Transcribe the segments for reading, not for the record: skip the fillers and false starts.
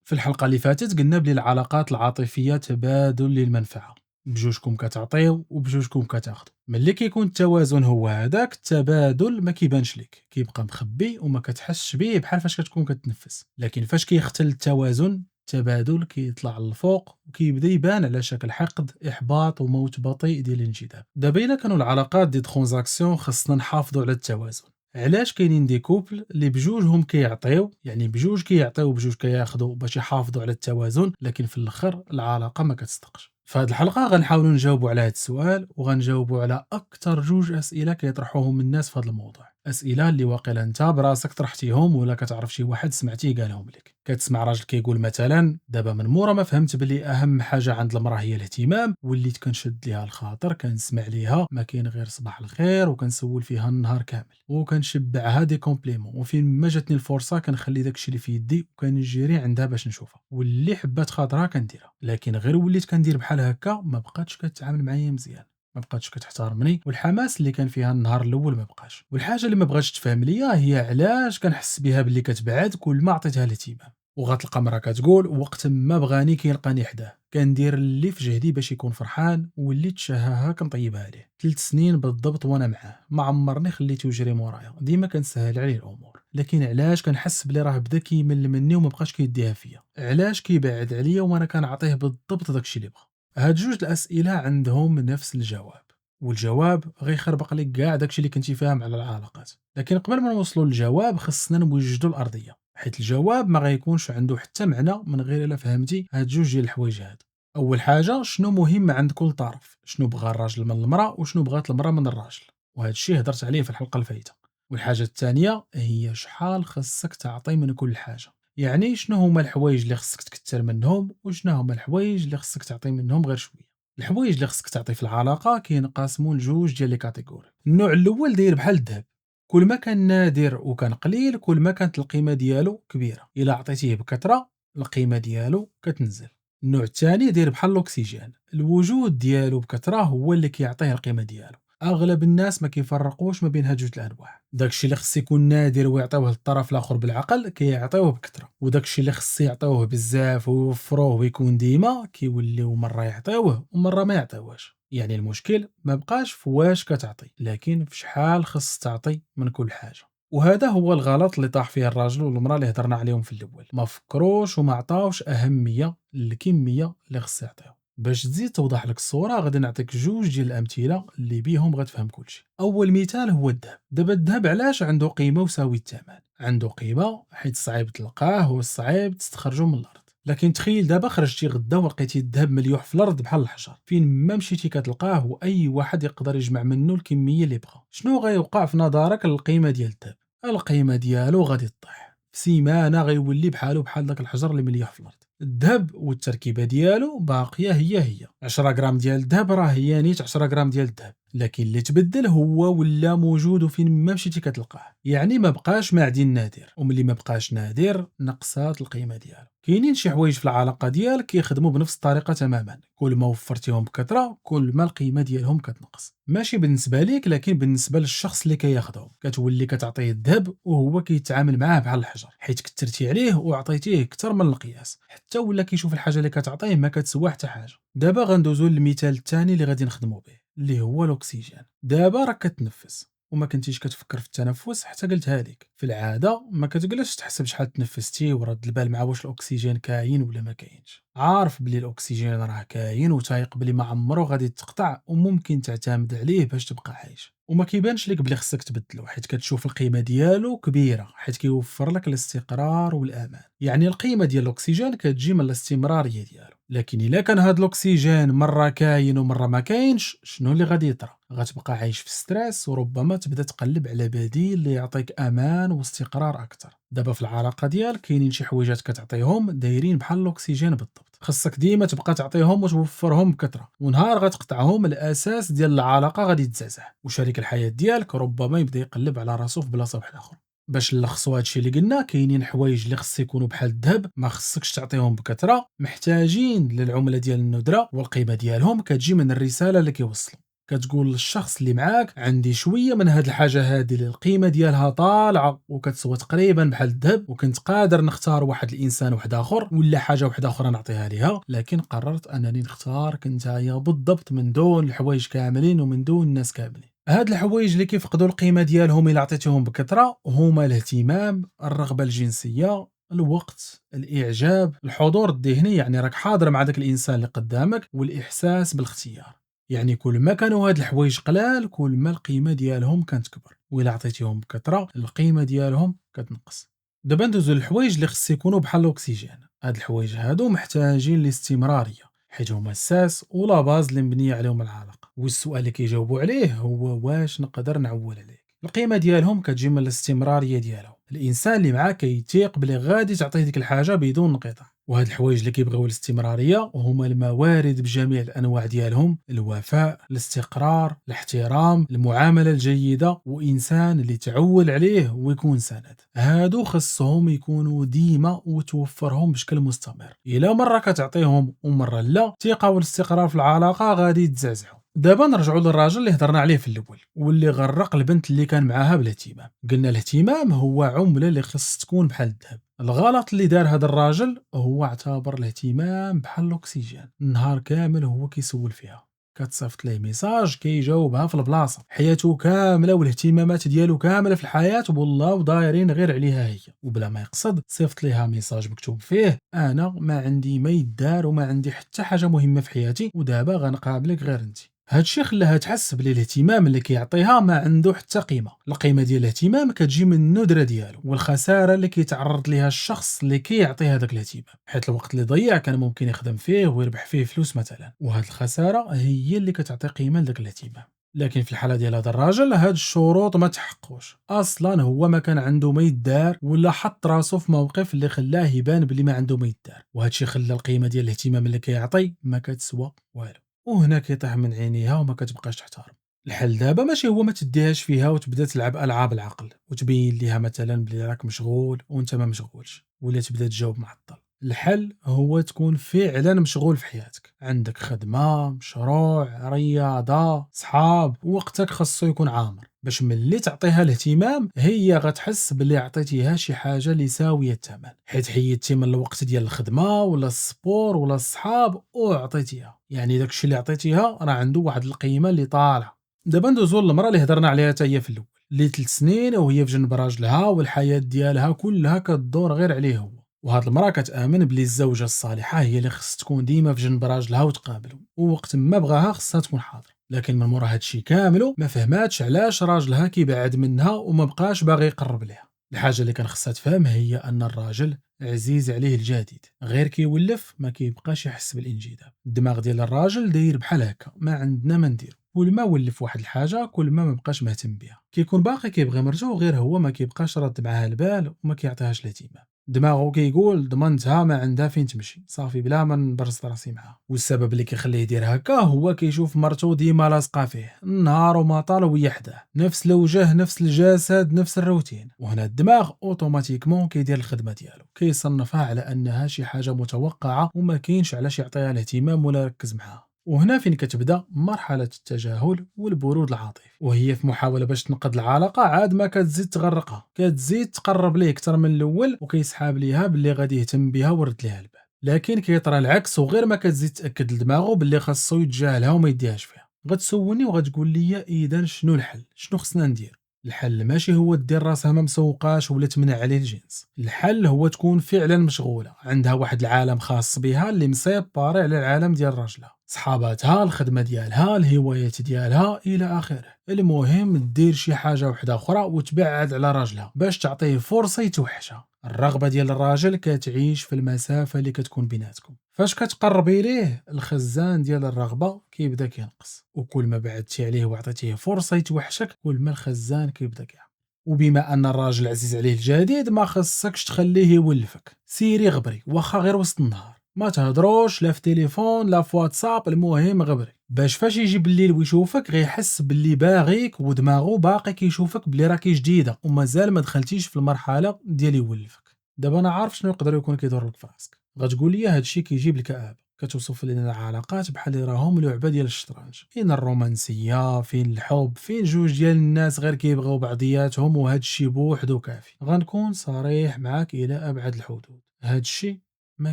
في الحلقة اللي فاتت قلنا بلي العلاقات العاطفية تبادل للمنفعة، بجوجكم كتعطيو وبجوجكم كتاخدو. ملي كيكون التوازن هو هذاك، التبادل ما كيبانش ليك، كيبقى مخبي وما كتحسش بيه بحال فاش كتكون كتنفس. لكن فاش كيختل التوازن، التبادل كيطلع للفوق وكيبدا يبان على شكل حقد، احباط وموت بطيء ديال الانجذاب. دابا الا كانوا العلاقات دي ترانزاكسيون، خصنا نحافظوا على التوازن. علاش كاينين دي كوبل اللي بجوجهم كيعطيو، يعني بجوج كيعطيو بجوج كياخذوا باش يحافظوا على التوازن، لكن في الاخر العلاقه ما كتصدقش. في هذه الحلقه غنحاولوا نجاوبوا على هذا السؤال، وغنجاوبوا على اكثر جوج اسئله كيطرحوهم الناس في هذا الموضوع. اسئله اللي واقيلا انت براسك طرحتيهم، ولا كتعرف شي واحد سمعتيه قالهم لك. كتسمع راجل كيقول مثلا: دابا من مورا ما فهمت بلي اهم حاجه عند المراه هي الاهتمام، وليت كنشد ليها الخاطر، كنسمع ليها ما كاين غير صباح الخير، وكنسول فيها النهار كامل، وكنشبعها دي كومبليمون، وفين ما جاتني الفرصه كنخلي داكشي اللي في يدي وكنجري عندها باش نشوفها، واللي حبات خاطرها كنديرها. لكن غير وليت كندير بحال هكا، ما بقاتش كتعامل معايا مزيان، ما بقاتش كتحترمني، والحماس اللي كان فيها النهار الاول ما بقاش. والحاجه اللي ما بغاتش تفهم ليا هي علاش كنحس بها باللي كتبعد كل ما عطيتها الاهتمام. وغتلقى مرا كتقول: وقت ما بغاني كيلقاني حداه، كندير اللي في جهدي باش يكون فرحان، واللي تشهاها كنطيبها ليه. 3 سنين بالضبط وانا معاه، ما عمرني خليته يجري مورايا، ديما كنسهل عليه الامور. لكن علاش كنحس بلي راه بدا كيمل مني وما بقاش كيديها فيا؟ علاش كيبعد عليا وانا كنعطيه بالضبط داكشي اللي بغا؟ هاد جوج الاسئله عندهم نفس الجواب، والجواب غيخربق لك كاع داكشي اللي كنتي فاهم على العلاقات. لكن قبل ما نوصلوا للجواب، خصنا نوجدوا الارضيه، حيت الجواب ما غيكونش عنده حتى معنى من غير الا فهمتي هاد جوج ديال الحوايج هاد. اول حاجه، شنو مهم عند كل طرف؟ شنو بغى الراجل من المراه وشنو بغات المراه من الراجل؟ وهذا الشيء هضرت عليه في الحلقه الفايته. والحاجه الثانيه هي شحال خصك تعطي من كل حاجه، يعني شنو هما الحوايج اللي خصك تكثر منهم، وشنو هما الحوايج اللي خصك تعطي منهم غير شويه. الحوايج اللي خصك تعطي في العلاقه كينقسموا لجوج ديال لي كاتيجوري. النوع الاول داير بحال الذهب، كل ما كان نادر وكان قليل، كل ما كانت القيمه ديالو كبيره. الا عطيتيه بكثره، القيمه ديالو كتنزل. النوع الثاني داير بحال الاكسجين، الوجود ديالو بكثره هو اللي كيعطيه القيمه ديالو. اغلب الناس ما كيفرقوش ما بين هاد جوج الانواع. داكشي اللي خص يكون نادر ويعطيوه للطرف الاخر بالعقل كيعطيوه بكثره، وداكشي اللي خص يعطيوه بزاف ويوفروه ويكون ديما كيوليو مره يعطيوه ومره ما يعطيوهش. يعني المشكل ما بقاش في واش كتعطي، لكن في شحال خص تعطي من كل حاجه. وهذا هو الغلط اللي طاح فيه الراجل والمراه اللي هضرنا عليهم في الاول، ما فكروش وما عطاوش اهميه للكميه اللي خص يعطيو. باش تزيد توضح لك الصوره، غادي نعطيك جوج ديال الامثله اللي بيهم غتفهم كلشي. اول مثال هو الذهب. دابا الذهب علاش عنده قيمه وساوي الثمن؟ عنده قيمه حيت صعيب تلقاه وصعيب تستخرجه من الارض. لكن تخيل دابا خرجتي غدا ولقيتي الذهب مليوح في الارض بحال الحجر، فين ما مشيتي كتلقاه، واي واحد يقدر يجمع منه الكميه اللي بغا. شنو غيوقع في نظرك للقيمه ديال الذهب؟ القيمه ديالو غادي تطيح في سيمانه، غيولي بحالو بحال داك الحجر اللي مليوح في الارض. الذهب والتركيبه ديالو باقيه هي 10 غرام ديال الذهب راه هي نيت 10 غرام ديال الذهب، لكن اللي تبدل هو ولا موجود وفين ما مشيتي كتلقاه. يعني ما بقاش معدن نادر، وملي ما بقاش نادر نقصات القيمه ديالو. كاينين شي حوايج في العلاقه ديالك كيخدموا بنفس الطريقه تماما، كل ما وفرتيهم بكثره كل ما القيمه ديالهم كتنقص. ماشي بالنسبه ليك، لكن بالنسبه للشخص اللي كياخذهم، كتولي كتعطيه الذهب وهو كيتعامل معاه بحال الحجر، حيت كثرتي عليه وعطيتيه اكثر من القياس، حتى ولا كيشوف الحاجه اللي كتعطيه ما كتسوى حتى حاجه. دابا غندوزو للمثال الثاني اللي غادي نخدموا به، اللي هو الاكسجين. دابا راك كتنفس وما كنتيش كتفكر في التنفس حتى قلتها لك. في العاده ما كتجلسش تحسب شحال تنفستي ورد البال مع واش الاكسجين كاين ولا ما كاينش. عارف بلي الاكسجين راه كاين، وتايق بلي ما عمره غادي تقطع وممكن تعتمد عليه باش تبقى عايش. وما كيبانش لك بلي خصك تبدلو، حيت كتشوف القيمه ديالو كبيره، حيت كيوفر لك الاستقرار والامان. يعني القيمه ديال الاكسجين كتجي من الاستمراريه ديالو. لكن الا كان هاد الاكسجين مره كاين ومره ما كاينش، شنو اللي غادي يطرى؟ غتبقى عايش في ستريس، وربما تبدا تقلب على بديل اللي يعطيك امان واستقرار اكثر. دابا في العلاقه ديالك كاينين شي حويجات كتعطيهم دايرين بحال الاكسجين بالضبط، خصك ديما تبقى تعطيهم وتوفرهم بكثره، ونهار غتقطعهم الاساس ديال العلاقه غادي يتزعزع، وشريك الحياه ديالك ربما يبدا يقلب على راسو في بلاصه واحده اخرى. باش نلخصوا هادشي اللي قلنا، كاينين حوايج اللي خص يكونوا بحال الذهب ما خصكش تعطيهم بكثره، محتاجين للعمله ديال الندره، والقيمه ديالهم كتجي من الرساله اللي كيوصلوا. كتقول للشخص اللي معاك عندي شويه من هاد الحاجه هادي اللي القيمه ديالها طالعه وكتسوى تقريبا بحال الذهب، وكنت قادر نختار واحد الانسان واحد اخر ولا حاجه واحده اخرى نعطيها ليها، لكن قررت انني نختارك نتايا بالضبط من دون الحوايج كاملين ومن دون الناس كاملين. هاد الحوايج اللي كيفقدوا القيمه ديالهم الا عطيتيهم بكثره هما الاهتمام، الرغبه الجنسيه، الوقت، الاعجاب، الحضور الذهني، يعني راك حاضر مع داك الانسان اللي قدامك، والاحساس بالاختيار. يعني كل ما كانوا هاد الحوايج قلال كل ما القيمه ديالهم كانت كبر، وإلا عطيتيهم بكثره القيمه ديالهم كتنقص. دابا ندوزو للحوايج اللي خص يكونوا بحال الاكسجين. هاد الحوايج هادو محتاجين الاستمراريه حيت هما الساس ولا باز اللي مبنيه عليهم العلاقه، والسؤال اللي كيجاوبوا عليه هو واش نقدر نعول عليه. القيمه ديالهم كتجي من الاستمراريه ديالهم، الانسان اللي معاه كيتيق بلي غادي تعطيه ديك الحاجه بدون انقطاع. وهاد الحوايج اللي كيبغيو الاستمراريه هما الموارد بجميع الانواع ديالهم: الوفاء، الاستقرار، الاحترام، المعامله الجيده، وانسان اللي تعول عليه ويكون سند. هادو خصهم يكونوا ديما وتوفرهم بشكل مستمر. الا مره كتعطيهم ومره لا، الثقه والاستقرار في العلاقه غادي يتزعزعوا. دابا نرجعوا للراجل اللي هضرنا عليه في الاول واللي غرق البنت اللي كان معاها بالاهتمام. قلنا الاهتمام هو عمله اللي خص تكون بحال الذهب. الغلط اللي دار هذا الراجل هو اعتبر الاهتمام بحال الاكسجين، النهار كامل هو كيسول فيها، كتصيفط ليه ميساج كيجاوبها في البلاصه، حياته كامله والاهتمامات ديالو كامله في الحياه والله ودايرين غير عليها هي، وبلا ما يقصد صيفط ليها ميساج مكتوب فيه انا ما عندي ما يدار وما عندي حتى حاجه مهمه في حياتي ودابا غنقابلك غير انت. هادشي خلاها تحس بلي الاهتمام اللي كيعطيها ما عنده حتى قيمه. القيمه ديال الاهتمام كتجي من الندره ديالو والخساره اللي كيتعرض ليها الشخص اللي كيعطي هذاك الاهتمام، حيت الوقت اللي ضيع كان ممكن يخدم فيه ويربح فيه فلوس مثلا، وهاد الخساره هي اللي كتعطي قيمه لذاك الاهتمام. لكن في الحاله ديال هذا الراجل هاد الشروط ما تحققوش اصلا، هو ما كان عنده ما يدار ولا حط راسو في موقف اللي خلاه يبان بلي ما عنده ما يدار، وهادشي خلى القيمه ديال الاهتمام اللي كيعطي ما كتسوى والو، وهنا كيطيح من عينيها وما كتبقاش تحترم. الحل دابا ماشي هو ما تديهاش فيها وتبدا تلعب العاب العقل وتبين ليها مثلا بلي راك مشغول وانت ما مشغولش ولا تبدا تجاوب معطل. الحل هو تكون فعلا مشغول في حياتك، عندك خدمه، مشروع، رياضه، صحاب، وقتك خاصو يكون عامر باش ملي تعطيها الاهتمام هي غتحس بلي عطيتيها شي حاجه اللي ساويه الثمن، حيت حيدتي من الوقت ديال الخدمه ولا السبور ولا الصحاب وعطيتيها، يعني داكشي اللي عطيتيها راه عنده واحد القيمه اللي طالعه. دابا ندوزو للمراه اللي هضرنا عليها حتى هي في الاول، اللي 3 سنين وهي في جنب راجلها والحياه ديالها كلها كتدور غير عليه هو. وهاد المراه كتامن بلي الزوجه الصالحه هي اللي خص تكون ديما في جنب راجلها وتقابلو ووقت ما بغاها خصها تكون حاضره، لكن من مورا هادشي كاملو ما فهماتش علاش راجلها كيبعد منها وما بقاش باغي يقرب ليها. الحاجه اللي كان خصها تفهم هي ان الراجل عزيز عليه الجديد، غير كيولف ما كيبقاش يحس بالانجذاب. الدماغ ديال الراجل داير بحال هكا، ما عندنا ما ندير، كل ما ولف واحد الحاجه كل ما بقاش مهتم بها، كيكون باقي كيبغي مرتو غير هو ما كيبقاش راد معاها البال وما كيعطيهاش الاهتمام. دماغه كيقول ضمنتها ما عندها فين تمشي صافي بلا ما نبرز راسي معاها. والسبب اللي كيخليه يدير هكا هو كيشوف مرتو ديما لاصقه فيه النهار وما طال وهي حداه، نفس الوجه نفس الجسد نفس الروتين، وهنا الدماغ اوتوماتيكمون كيدير الخدمه ديالو كيصنفها على انها شي حاجه متوقعه وما كاينش علاش يعطيها الاهتمام ولا يركز معاها. وهنا فين كتبدا مرحله التجاهل والبرود العاطفي، وهي في محاوله باش تنقذ العلاقه عاد ما كتزيد تغرقها، كتزيد تقرب ليه اكثر من الاول وكيسحاب ليها باللي غادي يهتم بها ورد ليها البال، لكن كيطرى العكس وغير ما كتزيد تاكد لدماغه باللي خاصو يتجاهلها وما يديهاش فيها. غتسولني وغتقول لي اذا شنو الحل، شنو خصنا ندير؟ الحل ماشي هو دير راسها ما مسوقاش ولا تمنع عليه الجنس، الحل هو تكون فعلا مشغوله، عندها واحد العالم خاص بها اللي مسيطر على العالم ديال راجلها، صحاباتها، الخدمه ديالها، الهوايات ديالها الى اخره. المهم دير شي حاجه واحده اخرى وتبعد على راجلها باش تعطيه فرصه يتوحشها. الرغبه ديال الراجل كتعيش في المسافه اللي كتكون بيناتكم، فاش كتقربي ليه الخزان ديال الرغبه كيبدا كينقص، وكل ما بعدتي عليه وعطيتيه فرصه يتوحشك كل ما الخزان كيبدا كيعمر. وبما ان الراجل عزيز عليه الجديد ما خصكش تخليه يولفك، سيري غبري واخا غير وسط النهار، ما تهضروش لا في تليفون لا في واتساب، المهم غبري باش فاش يجي بالليل ويشوفك غيحس باللي باغيك ودماغه باقي كيشوفك بلي راكي جديده ومازال ما دخلتيش في المرحله ديال يولفك. دابا انا عارف شنو يقدر يكون كيدور لك في راسك، غتقول لي هادشي كيجيب الكآبه، كتوصف لنا العلاقات بحال اللي راهم لعبه ديال الشطرنج، فين الرومانسيه، فين الحب، فين جوج ديال الناس غير كيبغيو بعضياتهم، وهذا الشيء بوحدو كافي. غنكون صريح معاك الى ابعد الحدود، هذا الشيء ما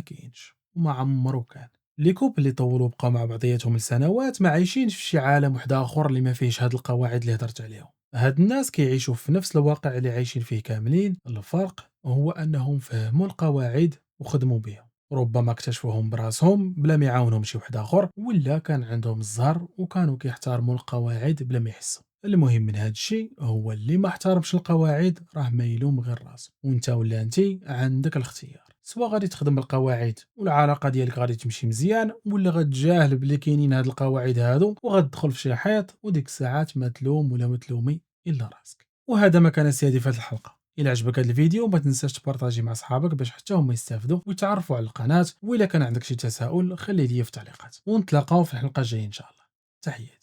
كاينش وما عمرو كان. لي كوب اللي طولوا بقاو مع بعضياتهم لسنوات ما عايشينش في شي عالم واحد اخر اللي ما فيهش هاد القواعد اللي هضرت عليهم. هاد الناس كيعيشوا في نفس الواقع اللي عايشين فيه كاملين، الفرق هو انهم فهموا القواعد وخدموا بها. ربما اكتشفوهم براسهم بلا ما يعاونهم شي واحد اخر، ولا كان عندهم الزهر وكانوا كيحترموا القواعد بلا ما يحسوا. المهم من هذا الشيء هو اللي ما احترمش القواعد راه ما يلوم غير راسو، وانت ولا انت عندك الاختيار، سواء غادي تخدم بالقواعد والعلاقه ديالك غادي تمشي مزيان، ولا غتجاهل بلي كاينين هاد القواعد هادو وغتدخل في شي حيط، وديك الساعات ما تلوم ولا ما تلومي الا راسك. وهذا ما كان سيادي في هذه الحلقه. الى عجبك هذا الفيديو ما تنساش تبارطاجي مع صحابك باش حتى هما يستافدوا ويتعرفوا على القناه، وإلا كان عندك شي تساؤل خليه لي في التعليقات، ونتلاقاو في الحلقه الجايه ان شاء الله. تحياتي.